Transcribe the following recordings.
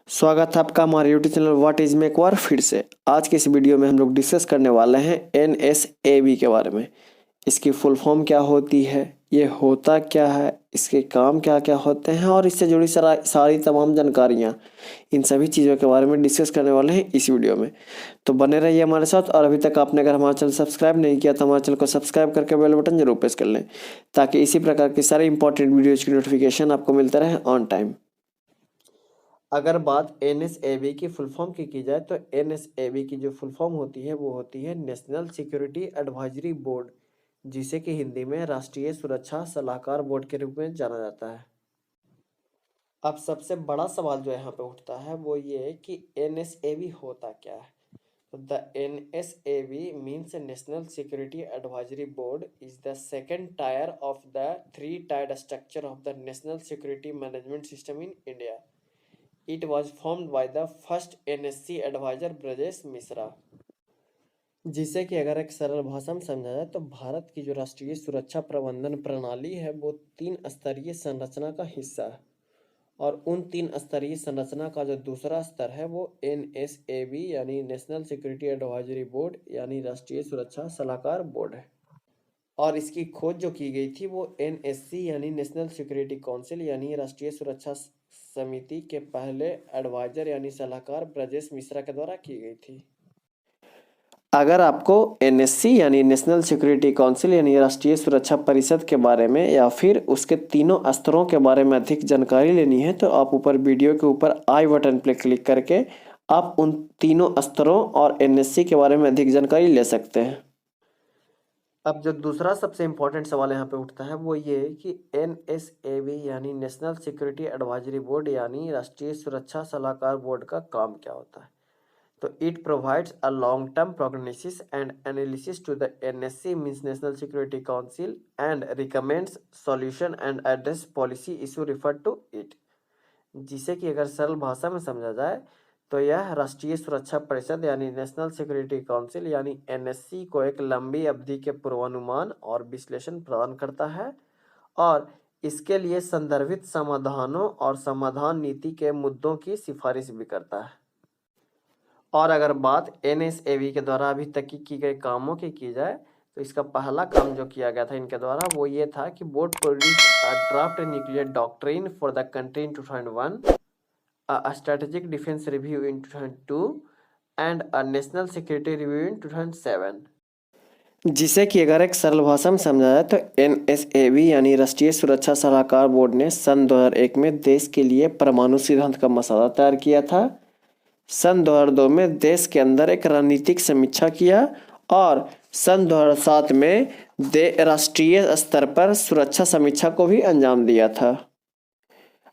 स्वागत है आपका हमारे यूट्यूब चैनल व्हाट इज में एक बार फिर से। आज के इस वीडियो में हम लोग डिस्कस करने वाले हैं NSAB के बारे में। इसकी फुल फॉर्म क्या होती है, ये होता क्या है, इसके काम क्या क्या होते हैं और इससे जुड़ी सारी तमाम जानकारियाँ, इन सभी चीज़ों के बारे में डिस्कस करने वाले हैं इस वीडियो में। तो बने रहिए हमारे साथ। और अभी तक आपने अगर हमारा चैनल सब्सक्राइब नहीं किया तो हमारे चैनल को सब्सक्राइब करके बेल बटन जरूर प्रेस कर लें, ताकि इसी प्रकार की सारी इंपॉर्टेंट वीडियोज़ की नोटिफिकेशन आपको मिलता रहे ऑन टाइम। अगर बात NSAB की फुल फॉर्म की जाए तो NSAB की जो फुल फॉर्म होती है वो होती है नेशनल सिक्योरिटी एडवाइजरी बोर्ड, जिसे कि हिंदी में राष्ट्रीय सुरक्षा सलाहकार बोर्ड के रूप में जाना जाता है। अब सबसे बड़ा सवाल जो यहाँ पे उठता है वो ये कि NSAB होता क्या है। तो the NSAB means national security advisory board is the second tyre of the three tired structure of the national security management system in India. It was formed by the first NSC advisor Brajesh Mishra. जिसे कि अगर एक सरल भाषा में समझा जाए तो भारत की जो राष्ट्रीय सुरक्षा प्रबंधन प्रणाली है वो 3 स्तरीय संरचना का हिस्सा है, और उन 3 स्तरीय संरचना का जो दूसरा स्तर है वो NSAB यानी नेशनल सिक्योरिटी एडवाइजरी बोर्ड यानी राष्ट्रीय सुरक्षा सलाहकार बोर्ड है। और इसकी खोज जो की गई थी वो NSC यानी नेशनल सिक्योरिटी काउंसिल यानी राष्ट्रीय सुरक्षा समिति के पहले एडवाइजर यानी सलाहकार ब्रजेश मिश्रा के द्वारा की गई थी। अगर आपको NSC यानी नेशनल सिक्योरिटी काउंसिल यानी राष्ट्रीय सुरक्षा परिषद के बारे में या फिर उसके तीनों स्तरों के बारे में अधिक जानकारी लेनी है तो आप ऊपर वीडियो के ऊपर आई बटन पर क्लिक करके आप उन तीनों स्तरों और NSC के बारे में अधिक जानकारी ले सकते हैं। अब जो दूसरा सबसे इम्पोर्टेंट सवाल यहाँ पे उठता है वो ये कि NSAB यानी नेशनल सिक्योरिटी एडवाइजरी बोर्ड यानी राष्ट्रीय सुरक्षा सलाहकार बोर्ड का काम क्या होता है। तो it provides a long term prognosis and analysis to the NSC means national security council and recommends solution and address policy issue refer to it. जिसे कि अगर सरल भाषा में समझा जाए तो यह राष्ट्रीय सुरक्षा परिषद यानी नेशनल सिक्योरिटी काउंसिल यानी NSC को एक लंबी अवधि के पूर्वानुमान और विश्लेषण प्रदान करता है और इसके लिए संदर्भित समाधानों और समाधान नीति के मुद्दों की सिफारिश भी करता है। और अगर बात NSAB के द्वारा अभी तक की गए कामों की जाए तो इसका पहला काम जो किया गया था इनके द्वारा वो ये था कि board produce a draft nuclear doctrine for the country in 2001, a strategic defense review in 2002 and a national security review in 2007। जिसे कि अगर एक सरल भाषा में समझा जाए तो NSAB यानी राष्ट्रीय सुरक्षा सलाहकार बोर्ड ने सन 2001 में देश के लिए परमाणु सिद्धांत का मसौदा तैयार किया था। सन 2002 में देश के अंदर एक रणनीतिक समीक्षा किया और सन 2007 में राष्ट्रीय स्तर पर सुरक्षा समीक्षा को भी अंजाम दिया था।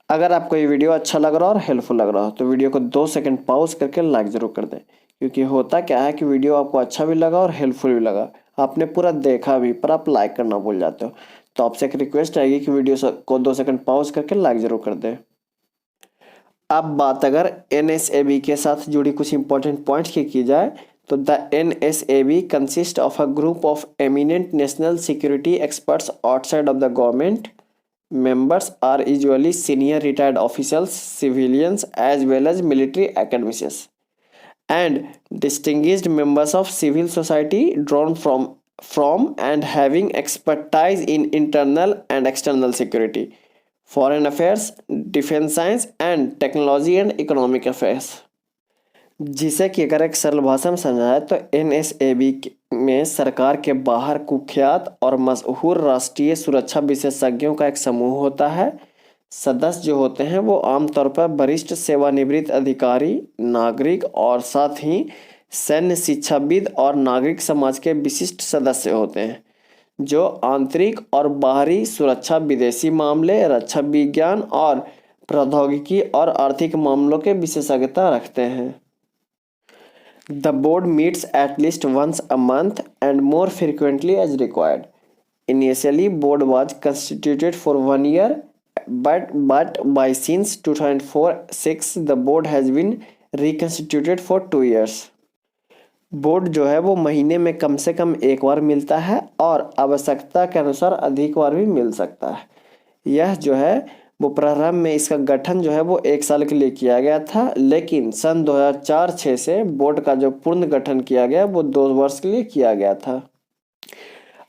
अगर आपको ये वीडियो अच्छा लग रहा हो और हेल्पफुल लग रहा हो तो वीडियो को 2 सेकंड पॉज करके लाइक जरूर कर दें, क्योंकि होता क्या है कि वीडियो आपको अच्छा भी लगा और हेल्पफुल भी लगा, आपने पूरा देखा भी पर आप लाइक करना भूल जाते हो, तो आपसे एक रिक्वेस्ट आएगी कि वीडियो को 2 सेकंड पॉज करके लाइक जरूर कर दें। अब बात अगर NSAB के साथ जुड़ी कुछ इंपॉर्टेंट पॉइंट्स की जाए तो the NSAB consist of a group of eminent national security experts outside of the government. Members are usually senior retired officials, civilians as well as military academicians, and distinguished members of civil society drawn from and having expertise in internal and external security, foreign affairs, defense science and technology and economic affairs। जिसे कि अगर एक सरल भाषा में समझा जाए तो NSAB में सरकार के बाहर कुख्यात और मशहूर राष्ट्रीय सुरक्षा विशेषज्ञों का एक समूह होता है। सदस्य जो होते हैं वो आमतौर पर वरिष्ठ सेवानिवृत्त अधिकारी, नागरिक और साथ ही सैन्य शिक्षाविद और नागरिक समाज के विशिष्ट सदस्य होते हैं, जो आंतरिक और बाहरी सुरक्षा, विदेशी मामले, रक्षा विज्ञान और प्रौद्योगिकी और आर्थिक मामलों के विशेषज्ञता रखते हैं। The board meets at least once a month and more frequently as required. Initially, board was constituted for 1 year, but by since 2004-06 the board has been reconstituted for 2 years. Board जो है वो महीने में कम से कम एक बार मिलता है और आवश्यकता के अनुसार अधिक बार भी मिल सकता है। यह जो है वो प्रारंभ में इसका गठन जो है वो 1 साल के लिए किया गया था, लेकिन सन 2004-06 से बोर्ड का जो पूर्ण गठन किया गया वो 2 वर्ष के लिए किया गया था।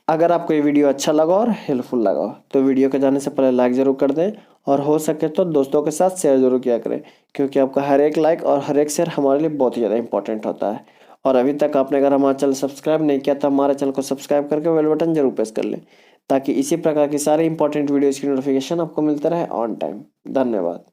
अगर आपको ये वीडियो अच्छा लगा और हेल्पफुल लगा तो वीडियो के जाने से पहले लाइक ज़रूर कर दें और हो सके तो दोस्तों के साथ शेयर ज़रूर किया करें, क्योंकि आपका हर एक लाइक और हर एक शेयर हमारे लिए बहुत ही ज़्यादा इंपॉर्टेंट होता है। और अभी तक आपने अगर हमारा चैनल सब्सक्राइब नहीं किया तो हमारे चैनल को सब्सक्राइब करके बेल बटन जरूर प्रेस कर लें, ताकि इसी प्रकार की सारी इंपॉर्टेंट वीडियोज़ की नोटिफिकेशन आपको मिलता रहे ऑन टाइम। धन्यवाद।